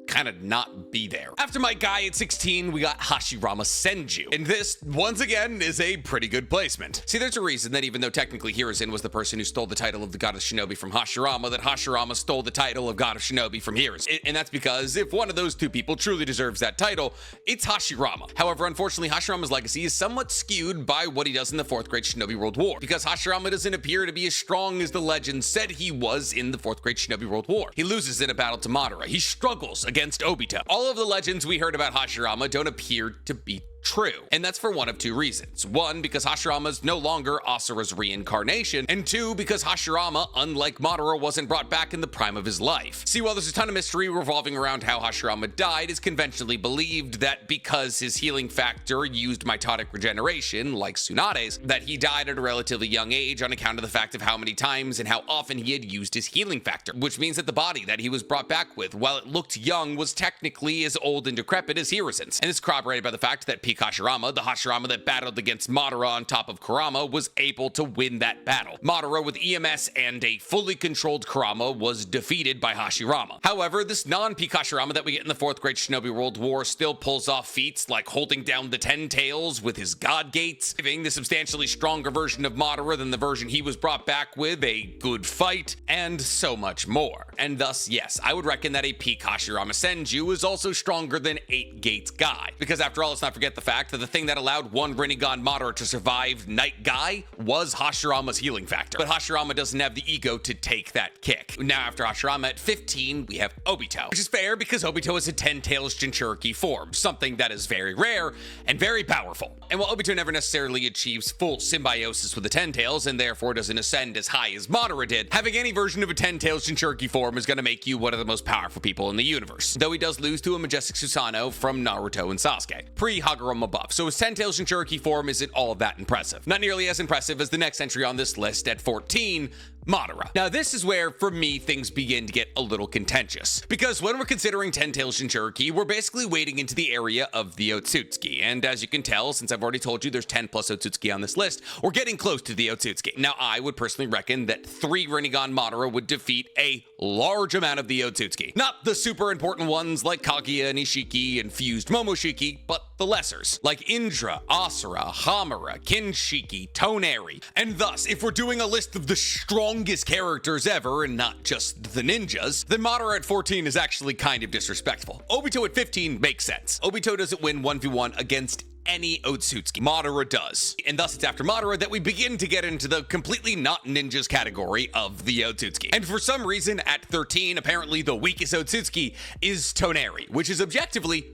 kind of not be there. After Might Guy at 16, we got Hashirama Senju. And this, once again, is a pretty good placement. See, there's a reason that even though technically Hiruzen was the person who stole the title of the God of Shinobi from Hashirama, that Hashirama stole the title of God of Shinobi from Hiruzen. And that's because if one of those two people truly deserves that title, it's Hashirama. However, unfortunately, Hashirama's legacy is somewhat skewed by what he does in the 4th Great Shinobi World War, because Hashirama doesn't appear to be as strong as the legend said he was in the 4th Great Shinobi World War. He loses in a battle to Madara. He struggles against Obito. All of the legends we heard about Hashirama don't appear to be true. And that's for one of two reasons. One, because Hashirama's no longer Asura's reincarnation, and two, because Hashirama, unlike Madara, wasn't brought back in the prime of his life. See, while there's a ton of mystery revolving around how Hashirama died, it's conventionally believed that because his healing factor used mitotic regeneration, like Tsunade's, that he died at a relatively young age on account of the fact of how many times and how often he had used his healing factor, which means that the body that he was brought back with, while it looked young, was technically as old and decrepit as Hiruzen's. And it's corroborated by the fact that peak Hashirama, the Hashirama that battled against Madara on top of Kurama, was able to win that battle. Madara with EMS and a fully controlled Kurama was defeated by Hashirama. However, this non-peak Hashirama that we get in the 4th Great Shinobi World War still pulls off feats like holding down the 10 Tails with his God Gates, giving the substantially stronger version of Madara than the version he was brought back with a good fight, and so much more. And thus, yes, I would reckon that a peak Hashirama Senju is also stronger than 8 Gates Guy, because after all, let's not forget the fact that the thing that allowed one Rinnegan Madara to survive Night Guy was Hashirama's healing factor. But Hashirama doesn't have the ego to take that kick. Now after Hashirama at 15, we have Obito, which is fair because Obito is a 10 Tails Jinchuriki form, something that is very rare and very powerful. And while Obito never necessarily achieves full symbiosis with the 10 Tails and therefore doesn't ascend as high as Madara did, having any version of a 10 Tails Jinchuriki form is going to make you one of the most powerful people in the universe. Though he does lose to a majestic Susanoo from Naruto and Sasuke, pre-Hagoromo buff. So his 10 Tails Jinchuriki form isn't all that impressive. Not nearly as impressive as the next entry on this list at 14, Madara. Now this is where, for me, things begin to get a little contentious, because when we're considering 10 Tails Jinchuriki, we're basically wading into the area of the Otsutsuki, and as you can tell, since I've already told you there's 10 plus Otsutsuki on this list, we're getting close to the Otsutsuki. Now I would personally reckon that 3 Rinnegan Madara would defeat a large amount of the Otsutsuki. Not the super important ones like Kage and Ishiki and fused Momoshiki, but the lessers, like Indra, Asura, Hamura, Kinshiki, Toneri. And thus, if we're doing a list of the strongest characters ever, and not just the ninjas, then Madara at 14 is actually kind of disrespectful. Obito at 15 makes sense. Obito doesn't win 1v1 against any Otsutsuki. Madara does. And thus it's after Madara that we begin to get into the completely not ninjas category of the Otsutsuki. And for some reason, at 13, apparently the weakest Otsutsuki is Toneri, which is objectively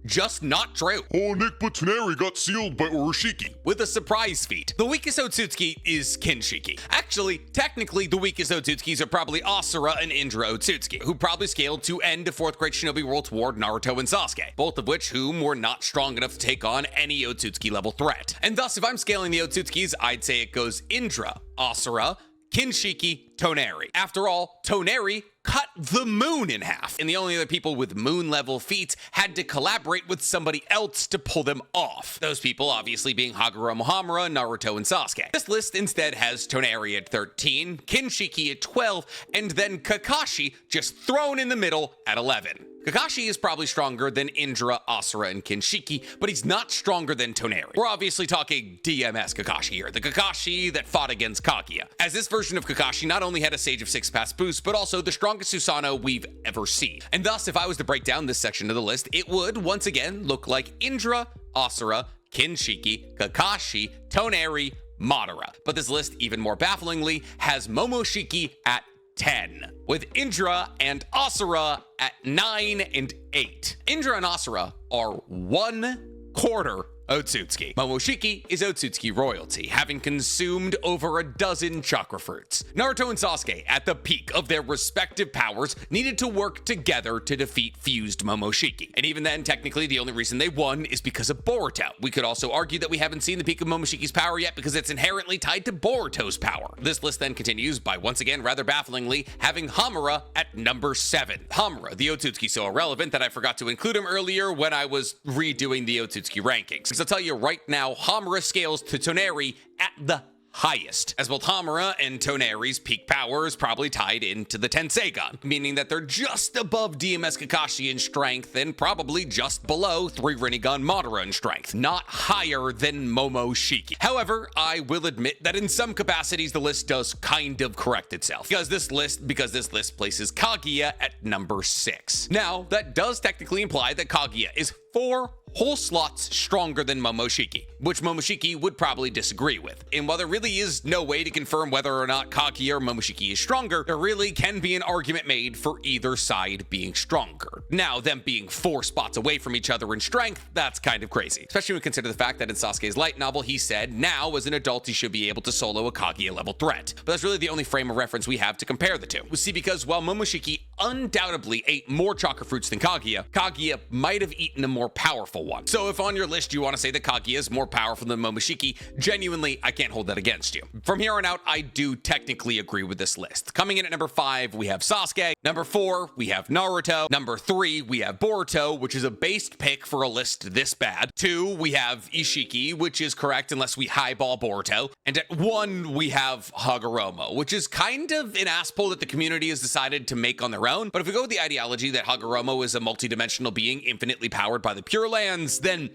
just not true. Oh, Nick, but Toneri got sealed by Oroshiki. With a surprise feat. The weakest Otsutsuki is Kinshiki. Actually, technically, the weakest Otsutsukis are probably Asura and Indra Otsutsuki, who probably scaled to end 4th grade Shinobi World toward Naruto and Sasuke, both of whom were not strong enough to take on any Otsutsuki level threat. And thus, if I'm scaling the Otsutsukis, I'd say it goes Indra, Asura, Kinshiki, Toneri. After all, Toneri cut the moon in half, and the only other people with moon level feats had to collaborate with somebody else to pull them off. Those people obviously being Hagoromo Hamura, Naruto, and Sasuke. This list instead has Toneri at 13, Kinshiki at 12, and then Kakashi just thrown in the middle at 11. Kakashi is probably stronger than Indra, Asura, and Kinshiki, but he's not stronger than Toneri. We're obviously talking DMS Kakashi here, the Kakashi that fought against Kaguya, as this version of Kakashi not only had a Sage of 6 pass boost, but also the strongest Susanoo we've ever seen. And thus, if I was to break down this section of the list, it would, once again, look like Indra, Asura, Kinshiki, Kakashi, Toneri, Madara. But this list, even more bafflingly, has Momoshiki at 10, with Indra and Asura at 9 and 8. Indra and Asura are 1/4 Otsutsuki. Momoshiki is Otsutsuki royalty, having consumed over a dozen chakra fruits. Naruto and Sasuke, at the peak of their respective powers, needed to work together to defeat fused Momoshiki. And even then, technically, the only reason they won is because of Boruto. We could also argue that we haven't seen the peak of Momoshiki's power yet because it's inherently tied to Boruto's power. This list then continues by, once again, rather bafflingly, having Hamura at number 7. Hamura, the Otsutsuki so irrelevant that I forgot to include him earlier when I was redoing the Otsutsuki rankings. Because I'll tell you right now, Hamura scales to Toneri at the highest, as both Hamura and Toneri's peak power is probably tied into the Tenseigan, meaning that they're just above DMS Kakashi in strength and probably just below 3 Rinnegan Madara in strength, not higher than Momoshiki. However, I will admit that in some capacities the list does kind of correct itself, because this list places Kaguya at number 6. Now, that does technically imply that Kaguya is 4 whole slots stronger than Momoshiki, which Momoshiki would probably disagree with. And while there really is no way to confirm whether or not Kaguya or Momoshiki is stronger, there really can be an argument made for either side being stronger. Now, them being 4 spots away from each other in strength, that's kind of crazy, especially when we consider the fact that in Sasuke's light novel, he said now, as an adult, he should be able to solo a Kaguya level threat. But that's really the only frame of reference we have to compare the two. See, because while Momoshiki undoubtedly ate more chakra fruits than Kaguya, Kaguya might have eaten a more powerful one. So if on your list you want to say that Kaguya is more powerful than Momoshiki, genuinely, I can't hold that against you. From here on out, I do technically agree with this list. Coming in at number 5, we have Sasuke. Number 4, we have Naruto. Number 3, we have Boruto, which is a based pick for a list this bad. 2, we have Ishiki, which is correct unless we highball Boruto. And at 1, we have Hagoromo, which is kind of an ass pull that the community has decided to make on their own. But if we go with the ideology that Hagoromo is a multidimensional being infinitely powered by the Pure Lands, then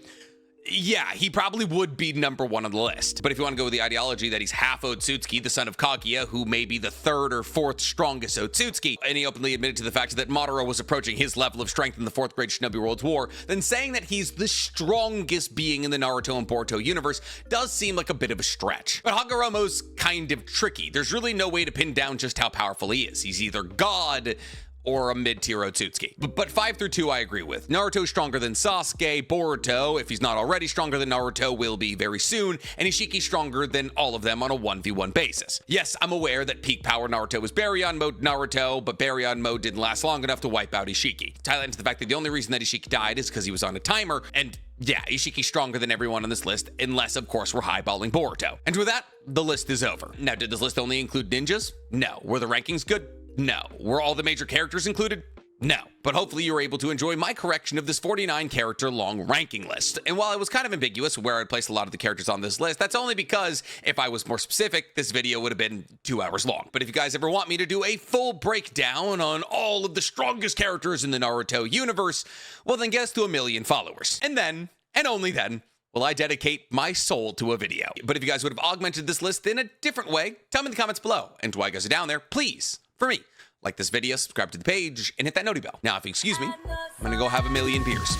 yeah, he probably would be number 1 on the list. But if you want to go with the ideology that he's half Otsutsuki, the son of Kaguya, who may be the 3rd or 4th strongest Otsutsuki, and he openly admitted to the fact that Madara was approaching his level of strength in the 4th grade Shinobi World War, then saying that he's the strongest being in the Naruto and Boruto universe does seem like a bit of a stretch. But Hagoromo's kind of tricky. There's really no way to pin down just how powerful he is. He's either God or a mid-tier Otsutsuki. But 5 through 2 I agree with. Naruto's stronger than Sasuke. Boruto, if he's not already stronger than Naruto, will be very soon. And Ishiki's stronger than all of them on a 1v1 basis. Yes, I'm aware that peak power Naruto was Baryon mode Naruto, but Baryon mode didn't last long enough to wipe out Ishiki. Tie that into the fact that the only reason that Ishiki died is because he was on a timer, and yeah, Ishiki's stronger than everyone on this list, unless, of course, we're highballing Boruto. And with that, the list is over. Now, did this list only include ninjas? No. Were the rankings good? No. Were all the major characters included? No. But hopefully you were able to enjoy my correction of this 49 character long ranking list. And while I was kind of ambiguous where I'd place a lot of the characters on this list, that's only because if I was more specific, this video would have been 2 hours long. But if you guys ever want me to do a full breakdown on all of the strongest characters in the Naruto universe, well then get us to 1 million followers. And then, and only then, will I dedicate my soul to a video. But if you guys would have augmented this list in a different way, tell me in the comments below. And while you guys are down there, please, for me, like this video, subscribe to the page, and hit that noti bell. Now, if you excuse me, I'm gonna go have 1 million beers.